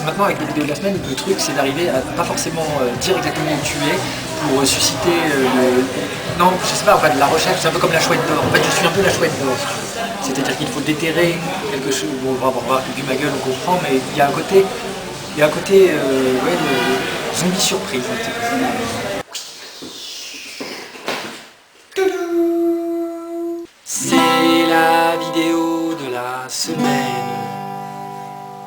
maintenant avec les vidéos de la semaine, le truc c'est d'arriver à pas forcément dire exactement où tu es pour susciter non, je sais pas, en fait, la recherche, c'est un peu comme la chouette d'or. En fait, je suis un peu la chouette d'or. C'est-à-dire qu'il faut déterrer quelque chose. Bon, on va voir depuis ma gueule, on comprend, mais il y a un côté, ouais, zombie surprise. Un petit peu. C'est la vidéo de la semaine.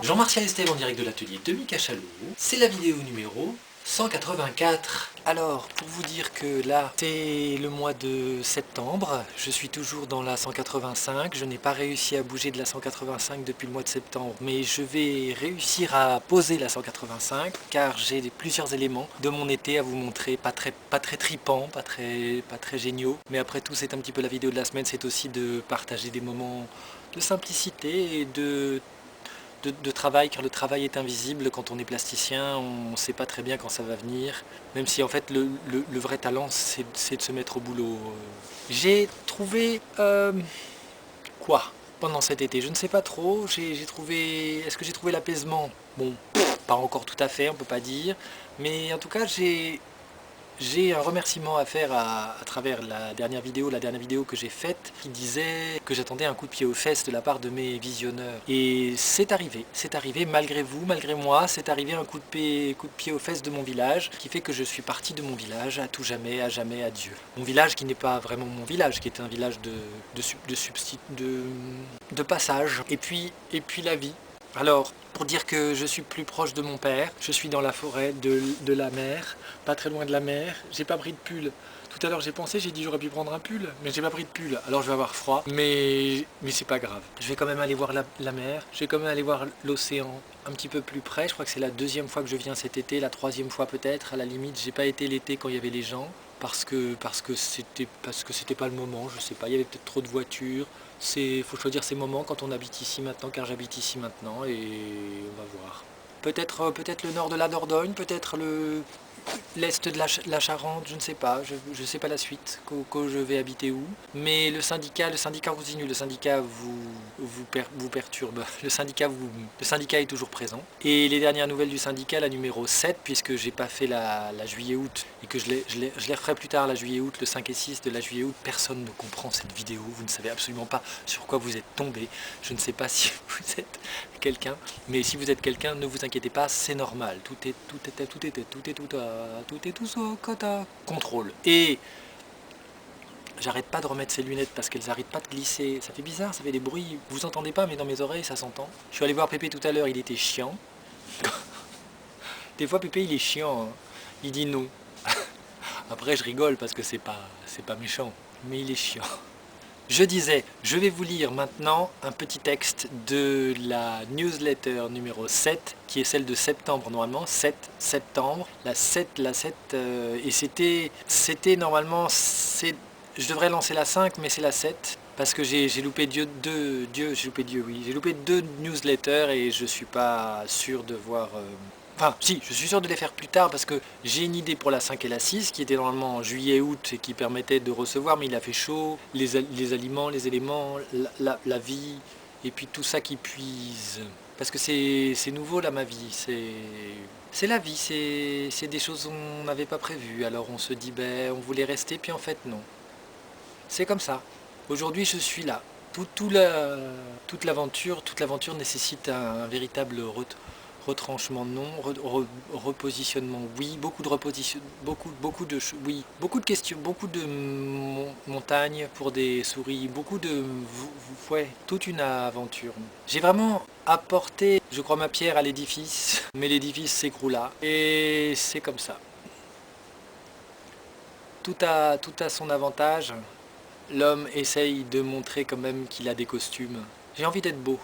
Jean-Martial Estève en direct de l'atelier de Mika Chalot. C'est la vidéo numéro 184. Alors, pour vous dire que là, c'est le mois de septembre. Je suis toujours dans la 185. Je n'ai pas réussi à bouger de la 185 depuis le mois de septembre. Mais je vais réussir à poser la 185 car j'ai plusieurs éléments de mon été à vous montrer. Pas très tripants, pas très géniaux. Mais après tout, c'est un petit peu la vidéo de la semaine. C'est aussi de partager des moments de simplicité et de travail, car le travail est invisible. Quand on est plasticien, on ne sait pas très bien quand ça va venir, même si en fait le vrai talent c'est de se mettre au boulot. J'ai trouvé quoi pendant cet été? Je ne sais pas trop. Est-ce que j'ai trouvé l'apaisement? Bon, pas encore tout à fait, on peut pas dire, mais en tout cas j'ai un remerciement à faire à travers la dernière vidéo que j'ai faite, qui disait que j'attendais un coup de pied aux fesses de la part de mes visionneurs. Et c'est arrivé malgré vous, malgré moi, c'est arrivé un coup de pied aux fesses de mon village, qui fait que je suis parti de mon village à tout jamais, à jamais, adieu. Mon village qui n'est pas vraiment mon village, qui est un village de passage. Et puis la vie. Alors, pour dire que je suis plus proche de mon père, je suis dans la forêt de la mer, pas très loin de la mer, j'ai pas pris de pull. Tout à l'heure j'ai pensé, j'ai dit j'aurais pu prendre un pull, mais j'ai pas pris de pull, alors je vais avoir froid, mais c'est pas grave. Je vais quand même aller voir la mer, je vais quand même aller voir l'océan un petit peu plus près. Je crois que c'est la deuxième fois que je viens cet été, la troisième fois peut-être, à la limite. J'ai pas été l'été quand il y avait les gens, parce que c'était pas le moment, je sais pas, il y avait peut-être trop de voitures. Faut choisir ses moments quand on habite ici maintenant, car j'habite ici maintenant, et on va voir. Peut-être le nord de la Dordogne, peut-être l'est de la Charente, je ne sais pas, je sais pas la suite, que je vais habiter où. Mais le syndicat continue, le syndicat vous perturbe, le syndicat est toujours présent. Et les dernières nouvelles du syndicat, la numéro 7, puisque j'ai pas fait la juillet-août, et que je les referai plus tard, la juillet-août, le 5 et 6 de la juillet-août. Personne ne comprend cette vidéo, vous ne savez absolument pas sur quoi vous êtes tombé. Je ne sais pas si vous êtes quelqu'un, mais si vous êtes quelqu'un, ne vous inquiétez pas, c'est normal. Tout est sous contrôle. Et j'arrête pas de remettre ces lunettes parce qu'elles n'arrêtent pas de glisser. Ça fait bizarre, ça fait des bruits. Vous entendez pas, mais dans mes oreilles, ça s'entend. Je suis allé voir Pépé tout à l'heure, il était chiant. Des fois, Pépé, il est chiant. Hein. Il dit non. Après, je rigole parce que c'est pas méchant, mais il est chiant. Je disais, je vais vous lire maintenant un petit texte de la newsletter numéro 7, qui est celle de septembre normalement, 7 septembre, la 7, et c'était normalement, je devrais lancer la 5, mais c'est la 7, parce que j'ai loupé j'ai loupé deux newsletters et je suis pas sûr de voir... Enfin, si, je suis sûr de les faire plus tard parce que j'ai une idée pour la 5 et la 6 qui était normalement en juillet-août et qui permettait de recevoir, mais il a fait chaud, les aliments, les éléments, la vie, et puis tout ça qui puise. Parce que c'est nouveau là, ma vie, c'est la vie, c'est des choses qu'on n'avait pas prévues. Alors on se dit, ben, on voulait rester, puis en fait non. C'est comme ça. Aujourd'hui, je suis là. Toute l'aventure nécessite un véritable retranchement non, repositionnement oui, beaucoup de oui, beaucoup de questions, beaucoup de montagnes pour des souris, ouais, toute une aventure. J'ai vraiment apporté, je crois, ma pierre à l'édifice, mais l'édifice s'écroula et c'est comme ça. Tout a son avantage. L'homme essaye de montrer quand même qu'il a des costumes. J'ai envie d'être beau.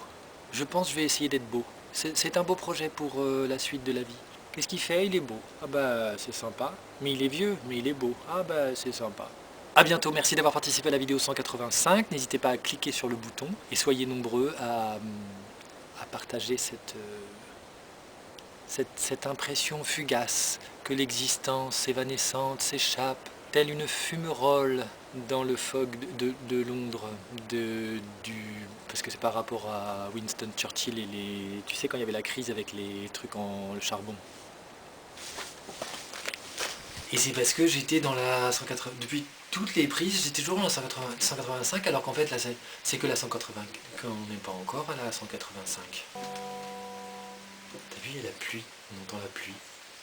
Je pense que je vais essayer d'être beau. C'est un beau projet pour la suite de la vie. Qu'est-ce qu'il fait? Il est beau. Ah bah c'est sympa. Mais il est vieux, mais il est beau. Ah bah c'est sympa. A bientôt, merci d'avoir participé à la vidéo 185. N'hésitez pas à cliquer sur le bouton et soyez nombreux à partager cette impression fugace que l'existence évanescente s'échappe, telle une fumerole dans le fog de Londres, parce que c'est par rapport à Winston Churchill et les... Tu sais, quand il y avait la crise avec les trucs en le charbon. Et c'est parce que j'étais dans la 180... Depuis toutes les prises, j'étais toujours dans la 185, alors qu'en fait, là, c'est que la 180, qu'on n'est pas encore à la 185. T'as vu, il y a la pluie, on entend la pluie.